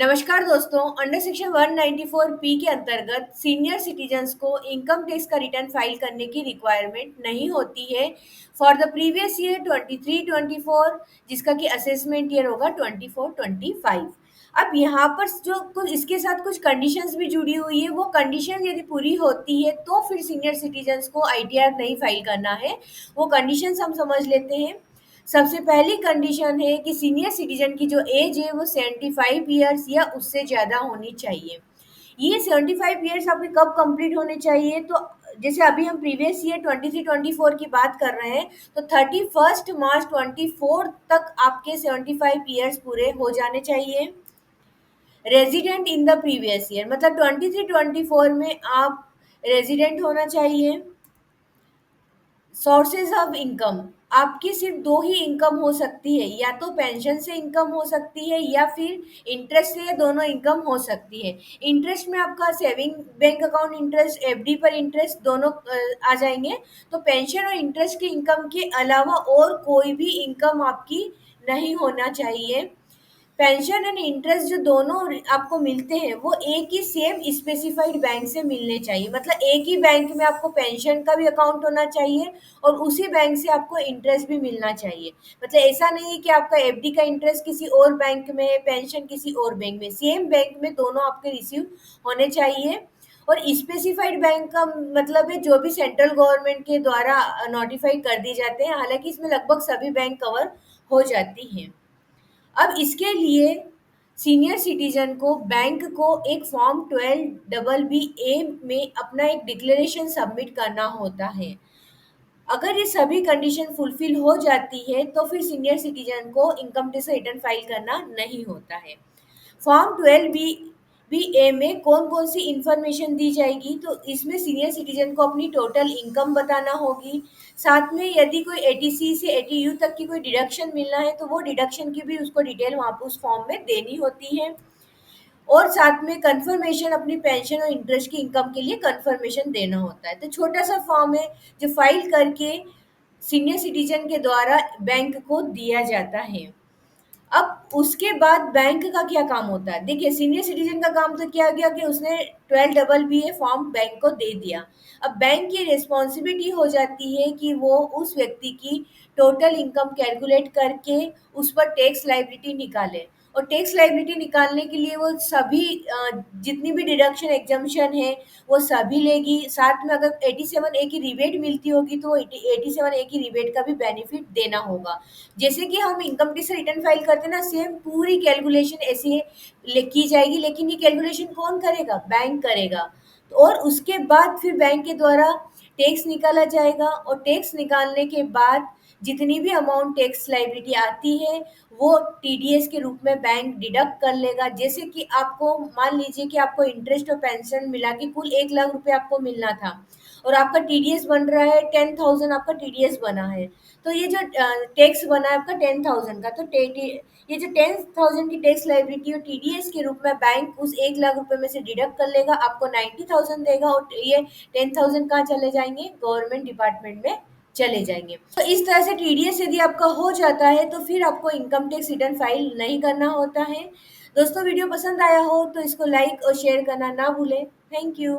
नमस्कार दोस्तों। Under section 194 P के अंतर्गत सीनियर सिटीजन्स को इनकम टैक्स का रिटर्न फाइल करने की रिक्वायरमेंट नहीं होती है फॉर द प्रीवियस ईयर 23-24, जिसका कि असेसमेंट ईयर होगा 24-25। अब यहाँ पर जो कुछ इसके साथ कुछ कंडीशंस भी जुड़ी हुई है, वो कंडीशन यदि पूरी होती है तो फिर सीनियर सिटीजन्स को आईटीआर नहीं फाइल करना है। वो कंडीशंस हम समझ लेते हैं। सबसे पहली कंडीशन है कि सीनियर सिटीजन की जो एज है वो 75 ईयर्स या उससे ज़्यादा होनी चाहिए। ये 75 ईयर्स आपके कब कंप्लीट होने चाहिए? तो जैसे अभी हम प्रीवियस ईयर 23-24 की बात कर रहे हैं, तो 31 मार्च 24 तक आपके 75 ईयर्स पूरे हो जाने चाहिए। Resident in the previous year मतलब 23-24 में आप रेजिडेंट होना चाहिए। सोर्सेज ऑफ इनकम, आपकी सिर्फ दो ही इनकम हो सकती है, या तो पेंशन से इनकम हो सकती है या फिर इंटरेस्ट से, या दोनों इनकम हो सकती है। इंटरेस्ट में आपका saving bank account interest, FD पर इंटरेस्ट दोनों आ जाएंगे। तो पेंशन और इंटरेस्ट की इनकम के अलावा और कोई भी इनकम आपकी नहीं होना चाहिए। पेंशन एंड इंटरेस्ट जो दोनों आपको मिलते हैं वो एक ही सेम स्पेसिफाइड बैंक से मिलने चाहिए। मतलब एक ही बैंक में आपको पेंशन का भी अकाउंट होना चाहिए और उसी बैंक से आपको इंटरेस्ट भी मिलना चाहिए। मतलब ऐसा नहीं है कि आपका एफडी का इंटरेस्ट किसी और बैंक में है, पेंशन किसी और बैंक में। सेम बैंक में दोनों आपके रिसीव होने चाहिए। और स्पेसिफाइड बैंक का मतलब है जो भी सेंट्रल गवर्नमेंट के द्वारा नोटिफाई कर दी जाते हैं। हालांकि इसमें लगभग सभी बैंक कवर हो जाती हैं। अब इसके लिए सीनियर सिटीजन को बैंक को एक फॉर्म 12BB में अपना एक डिक्लेरेशन सबमिट करना होता है। अगर ये सभी कंडीशन फुलफिल हो जाती है तो फिर सीनियर सिटीजन को इनकम टैक्स रिटर्न फाइल करना नहीं होता है। फॉर्म 12BB में कौन कौन सी इंफॉर्मेशन दी जाएगी? तो इसमें सीनियर सिटीजन को अपनी टोटल इनकम बताना होगी। साथ में यदि कोई एटीसी से एटीयू तक की कोई डिडक्शन मिलना है तो वो डिडक्शन की भी उसको डिटेल वहाँ पर उस फॉर्म में देनी होती है। और साथ में कंफर्मेशन अपनी पेंशन और इंटरेस्ट की इनकम के लिए कंफर्मेशन देना होता है। तो छोटा सा फॉर्म है जो फाइल करके सीनियर सिटीजन के द्वारा बैंक को दिया जाता है। अब उसके बाद बैंक का क्या काम होता है? देखिए, सीनियर सिटीजन का काम तो क्या गया कि उसने 12BB फॉर्म बैंक को दे दिया। अब बैंक की रिस्पॉन्सिबिलिटी हो जाती है कि वो उस व्यक्ति की टोटल इनकम कैलकुलेट करके उस पर टैक्स लायबिलिटी निकाले। और टैक्स लायबिलिटी निकालने के लिए वो सभी जितनी भी डिडक्शन एग्जम्पशन है वो सभी लेगी। साथ में अगर 87A की रिबेट मिलती होगी तो 87A की रिबेट का भी बेनिफिट देना होगा। जैसे कि हम इनकम टैक्स रिटर्न फाइल करते हैं ना, सेम पूरी कैलकुलेशन ऐसे की जाएगी। लेकिन ये कैलकुलेशन कौन करेगा? बैंक करेगा। और उसके बाद फिर बैंक के द्वारा टैक्स निकाला जाएगा। और टैक्स निकालने के बाद जितनी भी अमाउंट टैक्स लायबिलिटी आती है वो टीडीएस के रूप में बैंक डिडक्ट कर लेगा। जैसे कि आपको मान लीजिए कि आपको इंटरेस्ट और पेंशन मिला के कुल 1 लाख रुपए आपको मिलना था और आपका टीडीएस बन रहा है 10,000, आपका टीडीएस बना है। तो ये जो टैक्स बना है आपका 10,000 का, तो ये जो 10,000 की टैक्स लायबिलिटी और टीडीएस के रूप में बैंक उस 1 लाख रुपए में से डिडक्ट कर लेगा, आपको 90,000 देगा और ये 10,000 कहाँ चले जाएंगे? गवर्नमेंट डिपार्टमेंट में चले जाएंगे। तो इस तरह से टीडीएस यदि आपका हो जाता है तो फिर आपको इनकम टैक्स रिटर्न फाइल नहीं करना होता है। दोस्तों, वीडियो पसंद आया हो तो इसको लाइक और शेयर करना ना भूलें। Thank you.